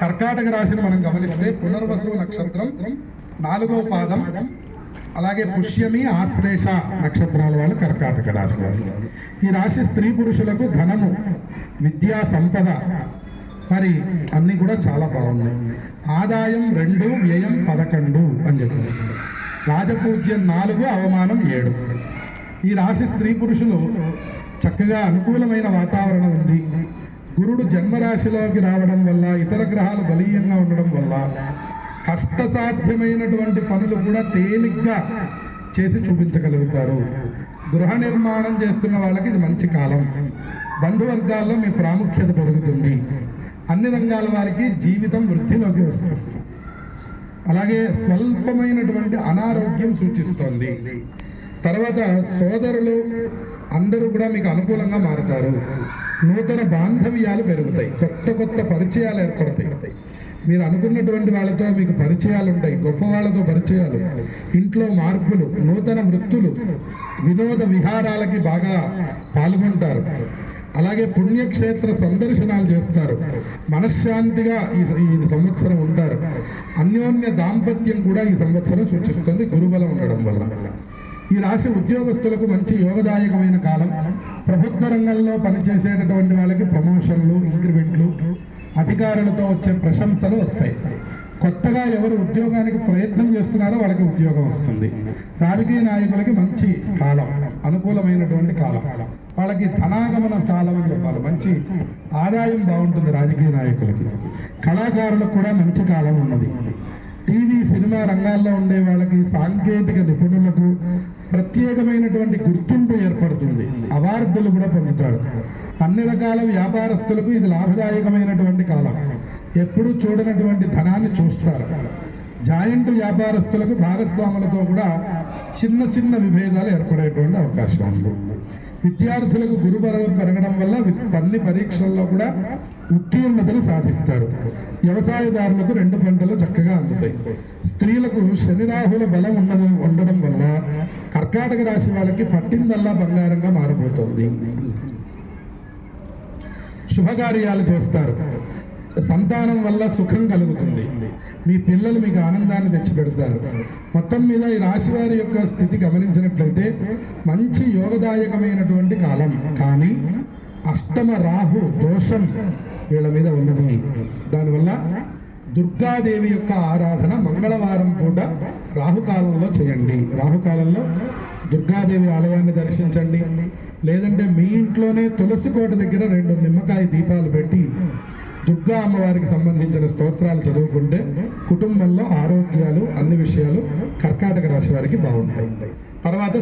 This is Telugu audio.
కర్కాటక రాశిని మనం గమనిస్తే పునర్వసు నక్షత్రం 4వ పాదం, అలాగే పుష్యమి ఆశ్లేష నక్షత్రాల వాళ్ళు కర్కాటక రాశి వాళ్ళు. ఈ రాశి స్త్రీ పురుషులకు ధనము, విద్యా సంపద మరి అన్నీ కూడా చాలా బాగున్నాయి. ఆదాయం 2, వ్యయం 11 అని చెప్పారు. రాజపూజ్యం 4, అవమానం 7. ఈ రాశి స్త్రీ పురుషులు చక్కగా అనుకూలమైన వాతావరణం ఉంది. గురుడు జన్మరాశిలోకి రావడం వల్ల, ఇతర గ్రహాలు బలీయంగా ఉండడం వల్ల కష్టసాధ్యమైనటువంటి పనులు కూడా తేలిగ్గా చేసి చూపించగలుగుతారు. గృహ నిర్మాణం చేస్తున్న వాళ్ళకి ఇది మంచి కాలం. బంధువర్గాల్లో మీ ప్రాముఖ్యత పెరుగుతుంది. అన్ని రంగాల వారికి జీవితం వృద్ధిలోకి వస్తుంది. అలాగే స్వల్పమైనటువంటి అనారోగ్యం సూచిస్తోంది. తర్వాత సోదరులు అందరూ కూడా మీకు అనుకూలంగా మారుతారు. నూతన బాంధవ్యాలు పెరుగుతాయి. కొత్త పరిచయాలు ఏర్పడతాయి. మీరు అనుకున్నటువంటి వాళ్ళతో మీకు పరిచయాలు ఉంటాయి. గొప్ప వాళ్ళతో పరిచయాలు, ఇంట్లో మార్పులు, నూతన వృత్తులు, వినోద విహారాలకి బాగా పాల్గొంటారు. అలాగే పుణ్యక్షేత్ర సందర్శనాలు చేస్తారు. మనశ్శాంతిగా ఈ సంవత్సరం ఉంటారు. అన్యోన్య దాంపత్యం కూడా ఈ సంవత్సరం సూచిస్తుంది గురుబలం ఉండడం వల్ల. ఈ రాశి ఉద్యోగస్తులకు మంచి యోగదాయకమైన కాలం. ప్రభుత్వ రంగంలో పనిచేసేటటువంటి వాళ్ళకి ప్రమోషన్లు, ఇంక్రిమెంట్లు, అధికారులతో వచ్చే ప్రశంసలు వస్తాయి. కొత్తగా ఎవరు ఉద్యోగానికి ప్రయత్నం చేస్తున్నారో వాళ్ళకి ఉద్యోగం వస్తుంది. రాజకీయ నాయకులకి మంచి కాలం, అనుకూలమైనటువంటి కాలం. వాళ్ళకి ధనాగమన కాలం అని చెప్పాలి. మంచి ఆదాయం బాగుంటుంది రాజకీయ నాయకులకి. కళాకారులకు కూడా మంచి కాలం ఉన్నది. టీవీ, సినిమా రంగాల్లో ఉండే వాళ్ళకి, సాంకేతిక నిపుణులకు ప్రత్యేకమైనటువంటి గుర్తింపు ఏర్పడుతుంది. అవార్డులు కూడా పొందుతారు. అన్ని రకాల వ్యాపారస్తులకు ఇది లాభదాయకమైనటువంటి కాలం. ఎప్పుడూ చూడనటువంటి ధనాన్ని చూస్తారు. జాయింట్ వ్యాపారస్తులకు భాగస్వాములతో కూడా చిన్న విభేదాలు ఏర్పడేటువంటి అవకాశం ఉంది. విద్యార్థులకు గురుబలం పెరగడం వల్ల అన్ని పరీక్షల్లో కూడా ఉత్తీర్ణతను సాధిస్తారు. వ్యవసాయదారులకు 2 పంటలు చక్కగా అందుతాయి. స్త్రీలకు శని రాహుల బలం ఉండడం వల్ల కర్కాటక రాశి వాళ్ళకి పట్టిందల్లా బంగారంగా మారిపోతుంది. శుభకార్యాలు చేస్తారు. సంతానం వల్ల సుఖం కలుగుతుంది. మీ పిల్లలు మీకు ఆనందాన్ని తెచ్చిపెడతారు. మొత్తం మీద ఈ రాశి వారి యొక్క స్థితి గమనించినట్లయితే మంచి యోగదాయకమైనటువంటి కాలం. కానీ అష్టమ రాహు దోషం వీళ్ళ మీద ఉన్నది. దానివల్ల దుర్గాదేవి యొక్క ఆరాధన మంగళవారం పూట రాహుకాలంలో చేయండి. రాహుకాలంలో దుర్గాదేవి ఆలయాన్ని దర్శించండి. లేదంటే మీ ఇంట్లోనే తులసి కోట దగ్గర 2 నిమ్మకాయ దీపాలు పెట్టి దుర్గా అమ్మవారికి సంబంధించిన స్తోత్రాలు చదువుకుంటే కుటుంబంలో ఆరోగ్యాలు, అన్ని విషయాలు కర్కాటక రాశి వారికి బాగుంటాయి. తర్వాత